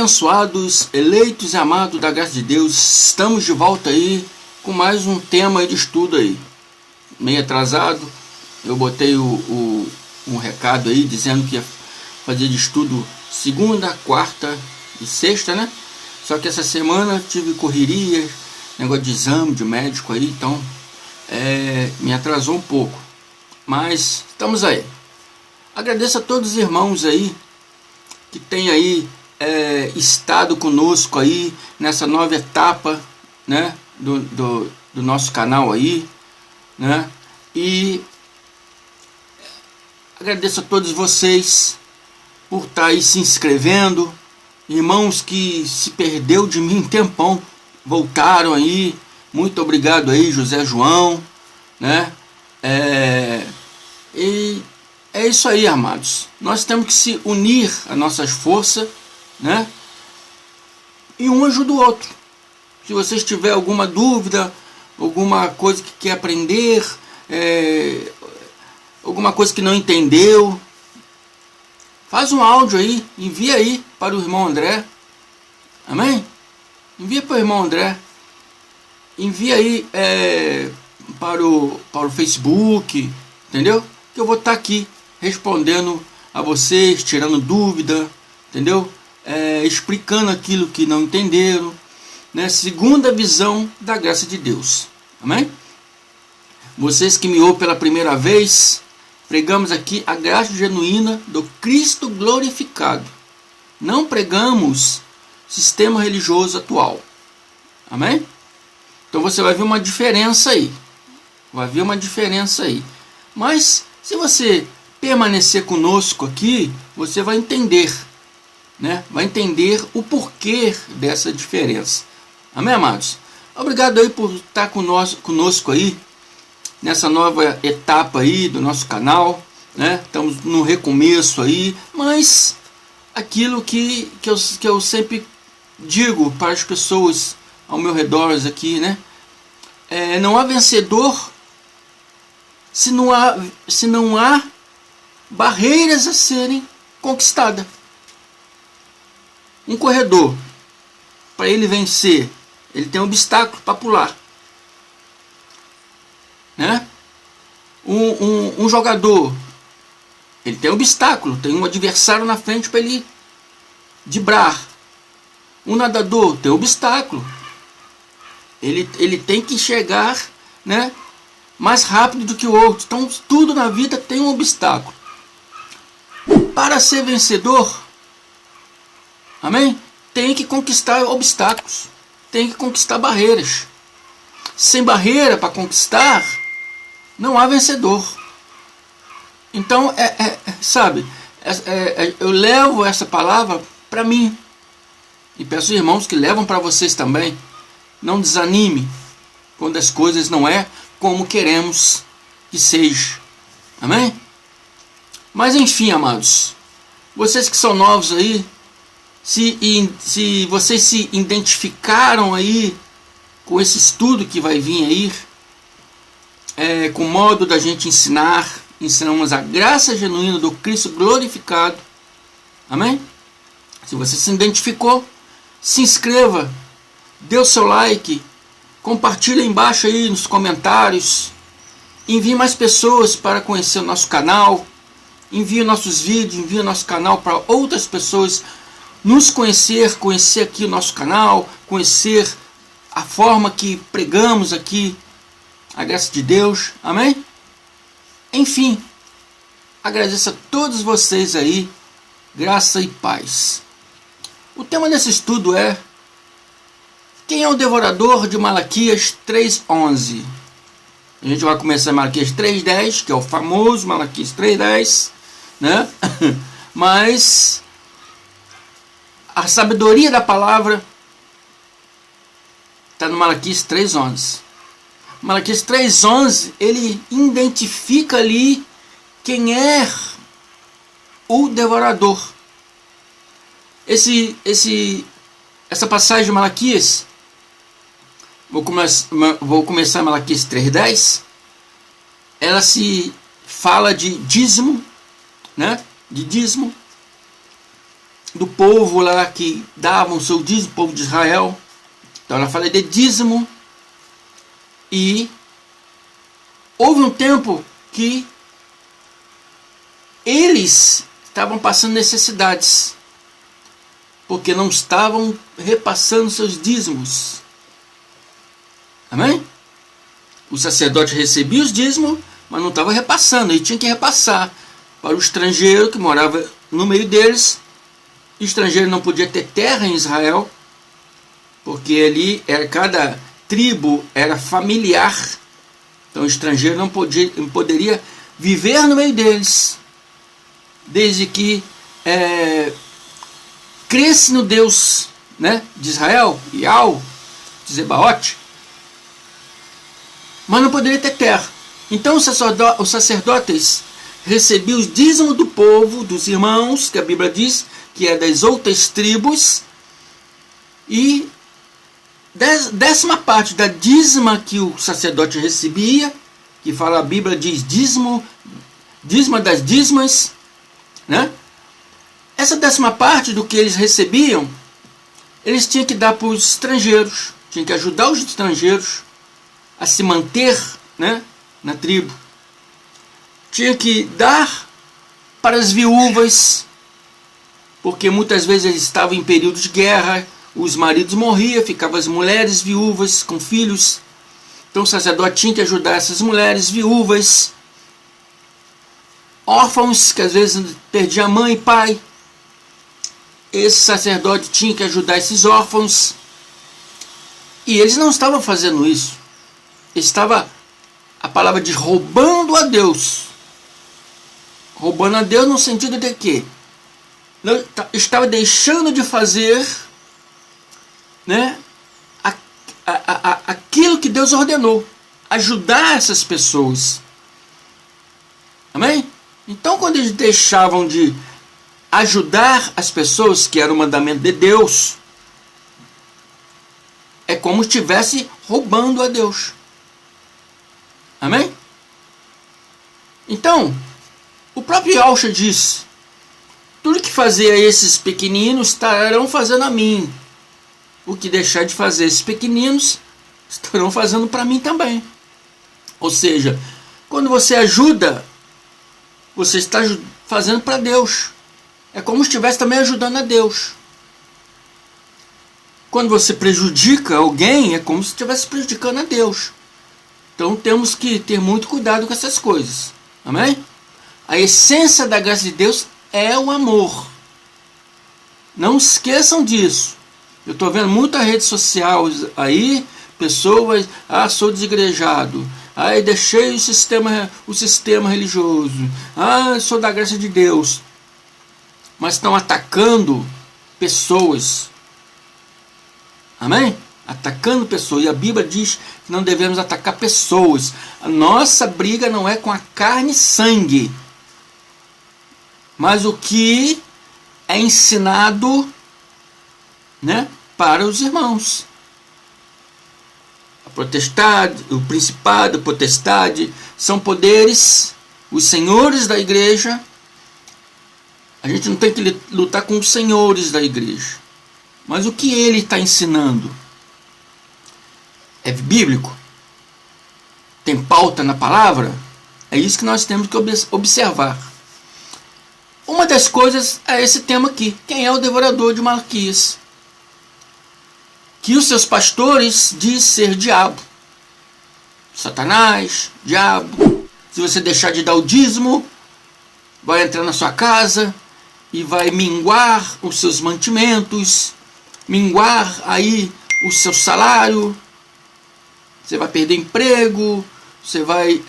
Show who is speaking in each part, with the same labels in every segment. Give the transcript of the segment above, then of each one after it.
Speaker 1: abençoados, eleitos e amados da graça de Deus, estamos de volta aí com mais um tema de estudo aí. Meio atrasado, eu botei um recado aí dizendo que ia fazer de estudo segunda, quarta e sexta, né? Só que essa semana tive correria, negócio de exame, de médico aí, então me atrasou um pouco. Mas estamos aí. Agradeço a todos os irmãos aí que tem aí estado conosco aí nessa nova etapa, né, do nosso canal aí, né, e agradeço a todos vocês por estar aí se inscrevendo, irmãos que se perdeu de mim um tempão, voltaram aí, muito obrigado aí, José João, né, e é isso aí, amados. Nós temos que se unir as nossas forças, né? E um ajuda o outro. Se vocês tiverem alguma dúvida, alguma coisa que quer aprender, alguma coisa que não entendeu, faz um áudio aí, envia aí para o irmão André. Amém? Envia para o irmão André. Envia aí para o Facebook, entendeu? Que eu vou estar aqui respondendo a vocês, tirando dúvida, entendeu? Explicando aquilo que não entenderam, né? Segundo a visão da graça de Deus. Amém? Vocês que me ouvem pela primeira vez, pregamos aqui a graça genuína do Cristo glorificado. Não pregamos sistema religioso atual. Amém? Então você vai ver uma diferença aí. Vai ver uma diferença aí. Mas se você permanecer conosco aqui, você vai entender, né? Vai entender o porquê dessa diferença. Amém, amados? Obrigado aí por estar conosco aí nessa nova etapa aí do nosso canal, né? Estamos no recomeço aí, mas aquilo que eu sempre digo para as pessoas ao meu redor aqui, né? Não há vencedor se não há barreiras a serem conquistadas. Um corredor, para ele vencer, ele tem um obstáculo para pular, né? Um jogador, ele tem um obstáculo, tem um adversário na frente para ele driblar. Um nadador tem um obstáculo, ele tem que chegar, né, mais rápido do que o outro. Então tudo na vida tem um obstáculo. Para ser vencedor, amém? Tem que conquistar obstáculos, tem que conquistar barreiras. Sem barreira para conquistar, não há vencedor. Então, sabe, eu levo essa palavra para mim, e peço aos irmãos que levam para vocês também. Não desanime quando as coisas não é como queremos que seja. Amém? Mas enfim, amados, vocês que são novos aí, se vocês se identificaram aí com esse estudo que vai vir aí, com o modo da gente ensinamos a graça genuína do Cristo glorificado. Amém? Se você se identificou, se inscreva, dê o seu like, compartilhe aí embaixo aí nos comentários, envie mais pessoas para conhecer o nosso canal, envie nossos vídeos, envie o nosso canal para outras pessoas nos conhecer aqui o nosso canal, conhecer a forma que pregamos aqui a graça de Deus. Amém? Enfim, agradeço a todos vocês aí, graça e paz. O tema desse estudo é: quem é o devorador de Malaquias 3:11? A gente vai começar em Malaquias 3:10, que é o famoso Malaquias 3:10, né? Mas a sabedoria da palavra está no Malaquias 3:11. Malaquias 3:11, ele identifica ali quem é o devorador. Essa passagem de Malaquias, vou começar em Malaquias 3:10. Ela se fala de dízimo, né? De dízimo. do povo lá que davam o seu dízimo, o povo de Israel. Então ela fala de dízimo. E houve um tempo que eles estavam passando necessidades, porque não estavam repassando seus dízimos. Amém? O sacerdote recebia os dízimos, mas não estava repassando, ele tinha que repassar para o estrangeiro que morava no meio deles. O estrangeiro não podia ter terra em Israel, porque ali cada tribo era familiar. Então o estrangeiro não poderia viver no meio deles, desde que cresce no Deus, né, de Israel, Iau, de Zebaote, mas não poderia ter terra. Então os sacerdotes recebiam os dízimos do povo, dos irmãos, que a Bíblia diz que é das outras tribos, e décima parte da dízima que o sacerdote recebia, que fala, a Bíblia diz dízima das dízimas, né? Essa décima parte do que eles recebiam, eles tinham que dar para os estrangeiros, tinham que ajudar os estrangeiros a se manter, né, na tribo. Tinha que dar para as viúvas, porque muitas vezes eles estavam em período de guerra, os maridos morriam, ficavam as mulheres viúvas com filhos. Então o sacerdote tinha que ajudar essas mulheres viúvas, órfãos que às vezes perdiam mãe e pai. Esse sacerdote tinha que ajudar esses órfãos. E eles não estavam fazendo isso. Estava, a palavra diz, roubando a Deus. Roubando a Deus no sentido de que estava deixando de fazer, né, aquilo que Deus ordenou, ajudar essas pessoas. Amém? Então, quando eles deixavam de ajudar as pessoas, que era o mandamento de Deus, é como se estivesse roubando a Deus. Amém? Então, o próprio Yahshua diz: tudo que fazer a esses pequeninos estarão fazendo a mim. O que deixar de fazer esses pequeninos estarão fazendo para mim também. Ou seja, quando você ajuda, você está fazendo para Deus. É como se estivesse também ajudando a Deus. Quando você prejudica alguém, é como se estivesse prejudicando a Deus. Então temos que ter muito cuidado com essas coisas. Amém? A essência da graça de Deus é o amor. Não esqueçam disso. Eu estou vendo muita rede social aí, pessoas, sou desigrejado, deixei o sistema religioso, sou da graça de Deus. Mas estão atacando pessoas. Amém? Atacando pessoas. E a Bíblia diz que não devemos atacar pessoas. A nossa briga não é com a carne e sangue, mas o que é ensinado, né, para os irmãos. A potestade, o principado, a potestade, são poderes, os senhores da igreja. A gente não tem que lutar com os senhores da igreja. Mas o que ele está ensinando? É bíblico? Tem pauta na palavra? É isso que nós temos que observar. Uma das coisas é esse tema aqui. Quem é o devorador de Malaquias? Que os seus pastores dizem ser diabo. Satanás, diabo. Se você deixar de dar o dízimo, vai entrar na sua casa e vai minguar os seus mantimentos, minguar aí o seu salário, você vai perder emprego, você vai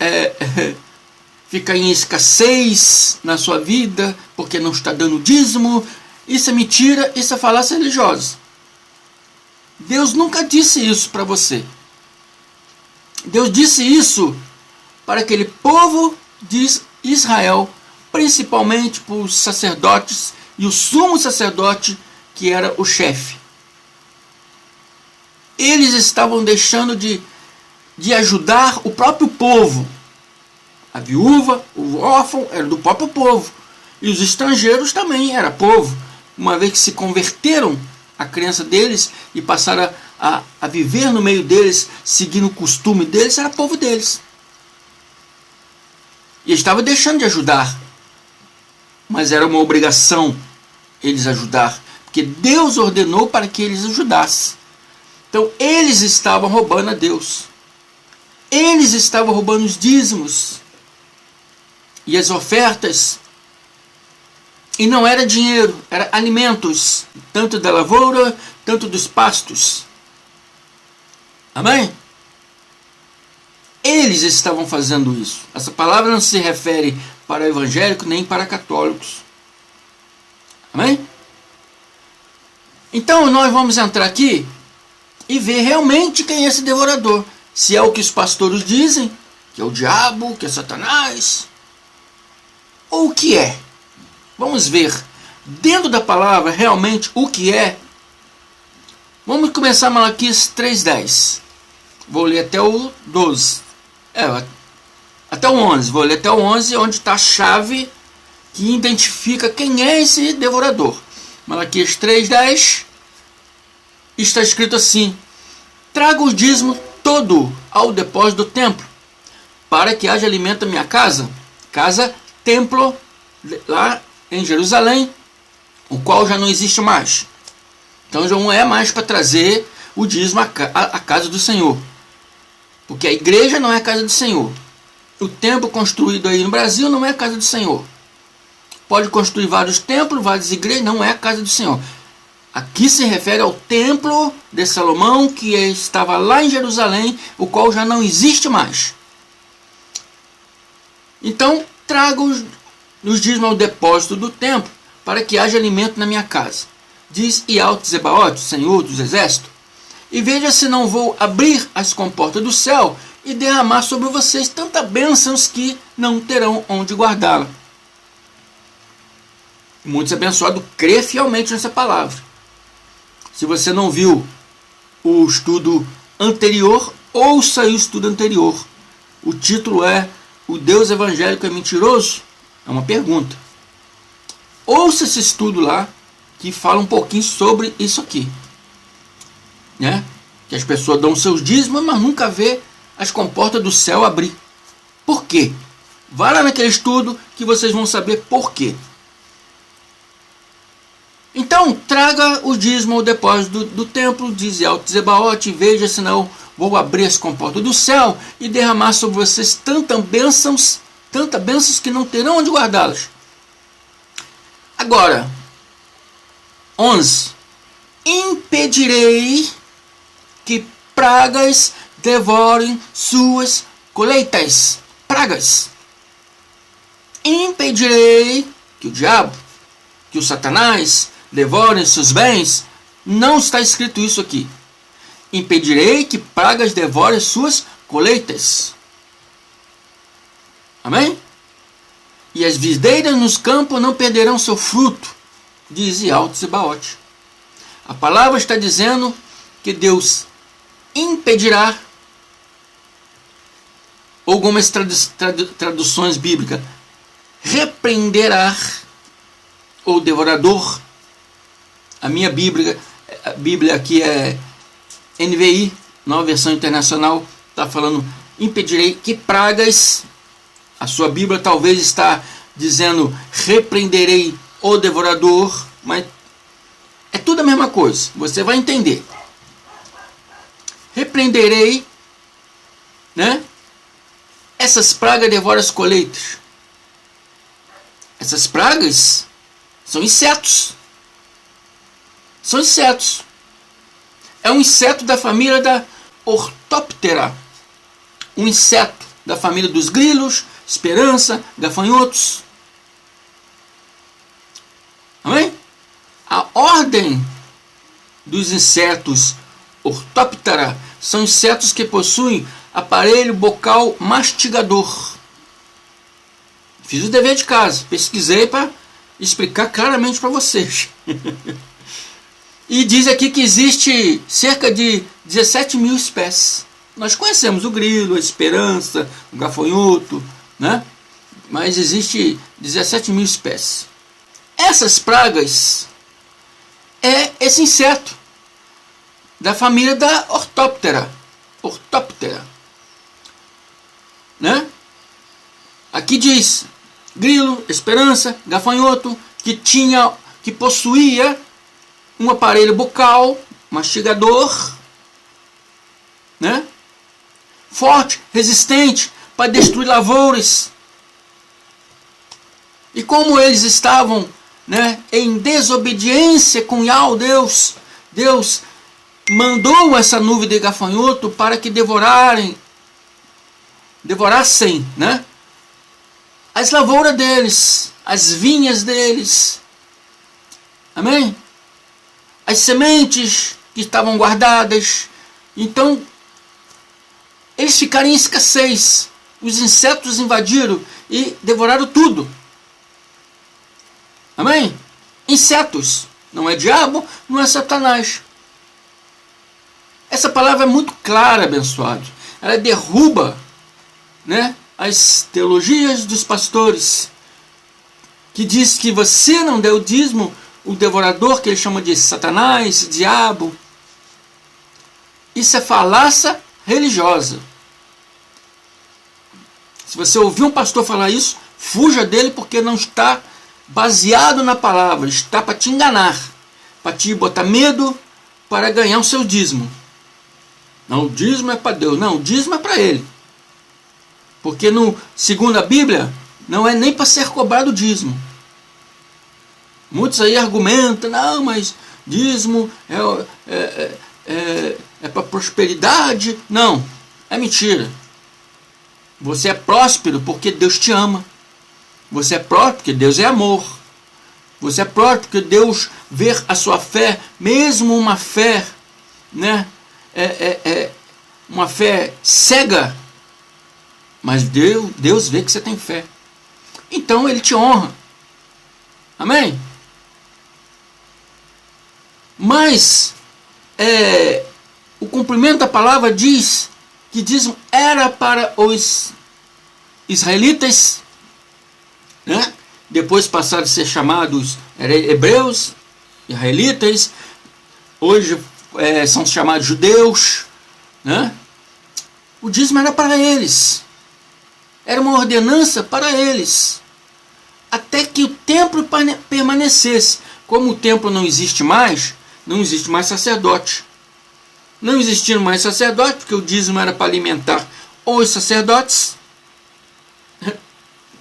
Speaker 1: ficar em escassez na sua vida, porque não está dando dízimo. Isso é mentira, isso é falácia religiosa. Deus nunca disse isso para você. Deus disse isso para aquele povo de Israel, principalmente para os sacerdotes e o sumo sacerdote, que era o chefe. Eles estavam deixando de ajudar o próprio povo. A viúva, o órfão, era do próprio povo. E os estrangeiros também era povo. uma vez que se converteram à crença deles e passaram a viver no meio deles, seguindo o costume deles, era povo deles. E estava deixando de ajudar, mas era uma obrigação eles ajudar, porque Deus ordenou para que eles ajudassem. Então eles estavam roubando a Deus. Eles estavam roubando os dízimos e as ofertas. E não era dinheiro, era alimentos, tanto da lavoura, tanto dos pastos. Amém? Eles estavam fazendo isso. Essa palavra não se refere para evangélicos nem para católicos. Amém? Então nós vamos entrar aqui e ver realmente quem é esse devorador. Se é o que os pastores dizem, que é o diabo, que é Satanás, ou o que é. Vamos ver dentro da palavra realmente o que é. Vamos começar Malaquias 3:10. Vou ler até o 12. Até o 11. Vou ler até o 11, onde está a chave que identifica quem é esse devorador. Malaquias 3:10. Está escrito assim: traga o dízimo todo ao depósito do templo, para que haja alimento na minha casa. Casa, templo, lá em Jerusalém, o qual já não existe mais. Então já não é mais para trazer o dízimo à casa do Senhor, porque a igreja não é a casa do Senhor. O templo construído aí no Brasil não é a casa do Senhor. Pode construir vários templos, várias igrejas, não é a casa do Senhor. Aqui se refere ao templo de Salomão, que estava lá em Jerusalém, o qual já não existe mais. Então traga os dízimos ao depósito do templo, para que haja alimento na minha casa. Diz Yahweh Zebaoth, Senhor dos Exércitos. E veja se não vou abrir as comportas do céu e derramar sobre vocês tanta bênçãos que não terão onde guardá-la. Muitos abençoados crê fielmente nessa palavra. Se você não viu o estudo anterior, ouça aí o estudo anterior. O título é O Deus Evangélico é Mentiroso? É uma pergunta. Ouça esse estudo lá, que fala um pouquinho sobre isso aqui. Né? Que as pessoas dão seus dízimos, mas nunca vê as comportas do céu abrir. Por quê? Vá lá naquele estudo que vocês vão saber por quê. Então, traga o dízimo ao depósito do templo, diz Yahweh Zebaoth, e veja se não vou abrir as comportas do céu e derramar sobre vocês tantas bênçãos que não terão onde guardá-las. Agora, 11. Impedirei que pragas devorem suas colheitas. Pragas. Impedirei que o diabo, que o Satanás devorem seus bens. Não está escrito isso aqui. Impedirei que pragas devorem suas colheitas. Amém? E as videiras nos campos não perderão seu fruto, diz Yahweh Zebaoth. A palavra está dizendo que Deus impedirá, algumas traduções bíblicas, repreenderá o devorador. A minha Bíblia aqui é NVI, nova versão internacional, está falando impedirei que pragas. A sua Bíblia talvez está dizendo repreenderei o devorador, mas é tudo a mesma coisa, você vai entender. Repreenderei, né? Essas pragas devoram as colheitas. Essas pragas são insetos. São insetos. É um inseto da família da Ortóptera. Um inseto da família dos grilos, esperança, gafanhotos. Amém? A ordem dos insetos Ortóptera são insetos que possuem aparelho bucal mastigador. Fiz o dever de casa, pesquisei para explicar claramente para vocês. E diz aqui que existe cerca de 17 mil espécies. Nós conhecemos o grilo, a esperança, o gafanhoto, né? Mas existe 17 mil espécies. Essas pragas é esse inseto da família da Ortóptera. Né? Aqui diz grilo, esperança, gafanhoto, que possuía um aparelho bucal, mastigador, né? Forte, resistente, para destruir lavouras. E como eles estavam, né, em desobediência com Yahweh, Deus mandou essa nuvem de gafanhoto para que devorassem, né, as lavouras deles, as vinhas deles. Amém? As sementes que estavam guardadas. Então, eles ficaram em escassez. Os insetos invadiram e devoraram tudo. Amém? Insetos. Não é diabo, não é Satanás. Essa palavra é muito clara, abençoado. Ela derruba, né, as teologias dos pastores, que diz que você não deu o dízimo, o devorador, que ele chama de Satanás, diabo. Isso é falácia religiosa. Se você ouvir um pastor falar isso, fuja dele, porque não está baseado na palavra, está para te enganar, para te botar medo, para ganhar o seu dízimo. Não, o dízimo é para Deus. Não, o dízimo é para ele. Porque segundo a Bíblia, não é nem para ser cobrado o dízimo. Muitos aí argumentam, não, mas dízimo é para prosperidade. Não, é mentira. Você é próspero porque Deus te ama. Você é próspero porque Deus é amor. Você é próspero porque Deus vê a sua fé, mesmo uma fé, né, uma fé cega, mas Deus vê que você tem fé. Então Ele te honra. Amém? Mas o cumprimento da palavra diz que dízimo era para os israelitas, né? Depois passaram a ser chamados hebreus, israelitas, hoje são chamados judeus, né? O dízimo era para eles, era uma ordenança para eles, até que o templo permanecesse. Como o templo não existe mais sacerdote. Não existiram mais sacerdotes, porque o dízimo era para alimentar os sacerdotes.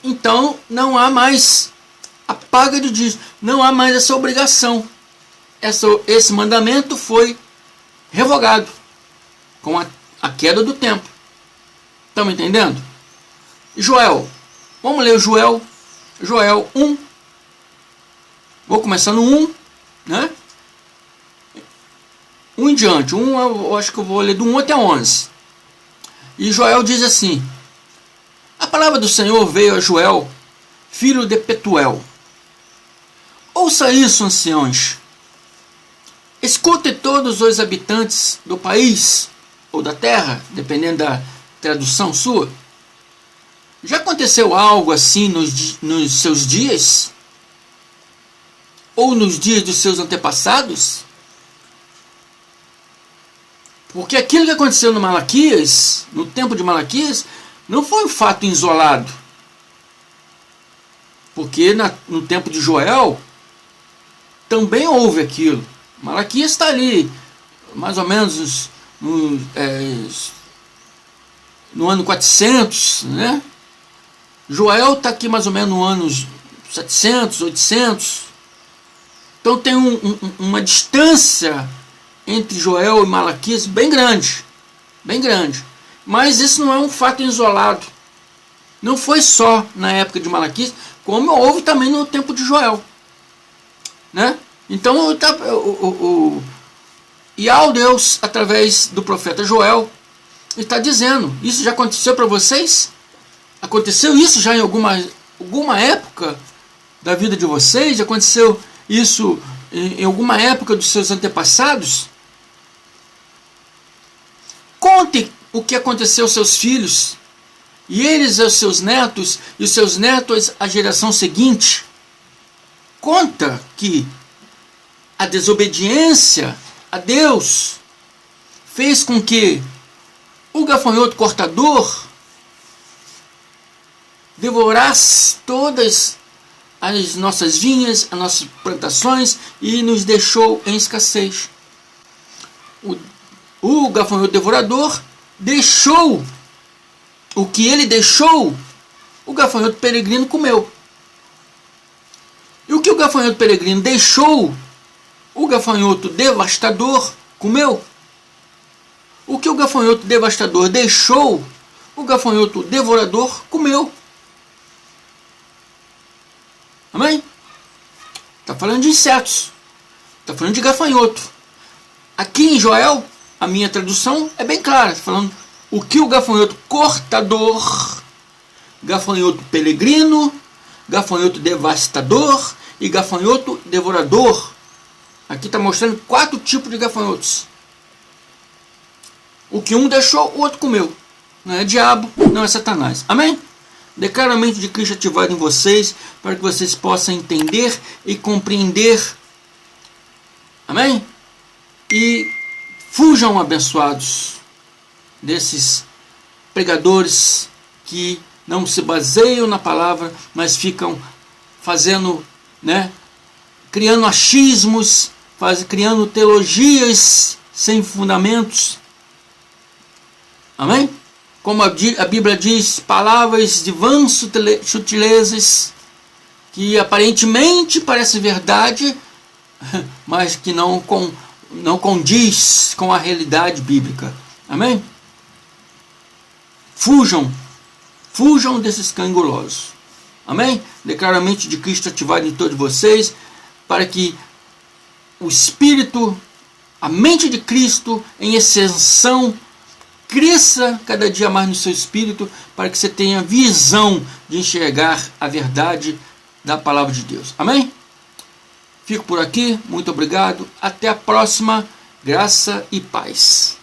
Speaker 1: Então não há mais a paga do dízimo, não há mais essa obrigação. Esse mandamento foi revogado com a queda do templo. Estamos entendendo? Joel, vamos ler o Joel 1. Vou começar no 1, né? 1 em diante. Eu acho que eu vou ler do 1 até 11. E Joel diz assim: a palavra do Senhor veio a Joel, filho de Petuel. Ouça isso, anciões. Escute todos os habitantes do país, ou da terra, dependendo da tradução sua. Já aconteceu algo assim nos seus dias? Ou nos dias dos seus antepassados? Porque aquilo que aconteceu no Malaquias, no tempo de Malaquias, não foi um fato isolado. Porque no tempo de Joel, também houve aquilo. Malaquias está ali, mais ou menos no ano 400, né? Joel está aqui mais ou menos no ano 700, 800. Então tem uma distância entre Joel e Malaquias bem grande. Bem grande. Mas isso não é um fato isolado. Não foi só na época de Malaquias, como houve também no tempo de Joel. Né? Então Yahweh Deus, através do profeta Joel, está dizendo: isso já aconteceu para vocês? Aconteceu isso já em alguma época da vida de vocês? Aconteceu isso em alguma época dos seus antepassados? Conte o que aconteceu aos seus filhos, e eles aos seus netos, e os seus netos à geração seguinte. Conta que a desobediência a Deus fez com que o gafanhoto cortador devorasse todas as nossas vinhas, as nossas plantações e nos deixou em escassez. O gafanhoto devorador deixou o que ele deixou, o gafanhoto peregrino comeu. E o que o gafanhoto peregrino deixou, o gafanhoto devastador comeu. O que o gafanhoto devastador deixou, o gafanhoto devorador comeu. Amém? Está falando de insetos. Está falando de gafanhoto. Aqui em Joel, a minha tradução é bem clara. Está falando o que o gafanhoto cortador, gafanhoto peregrino, gafanhoto devastador e gafanhoto devorador. Aqui está mostrando 4 tipos de gafanhotos. O que um deixou, o outro comeu. Não é diabo, não é Satanás. Amém? Declaro a mente de Cristo ativada em vocês, para que vocês possam entender e compreender. Amém? E fujam abençoados desses pregadores que não se baseiam na palavra, mas ficam fazendo, criando achismos, criando teologias sem fundamentos. Amém? Como a Bíblia diz, palavras de vãs sutilezas, que aparentemente parecem verdade, mas que não condiz com a realidade bíblica. Amém? Fujam desses cangulosos. Amém? Declaro a mente de Cristo ativada em todos vocês, para que o Espírito, a mente de Cristo em extensão, cresça cada dia mais no seu espírito, para que você tenha visão de enxergar a verdade da palavra de Deus. Amém? Fico por aqui, muito obrigado, até a próxima, graça e paz.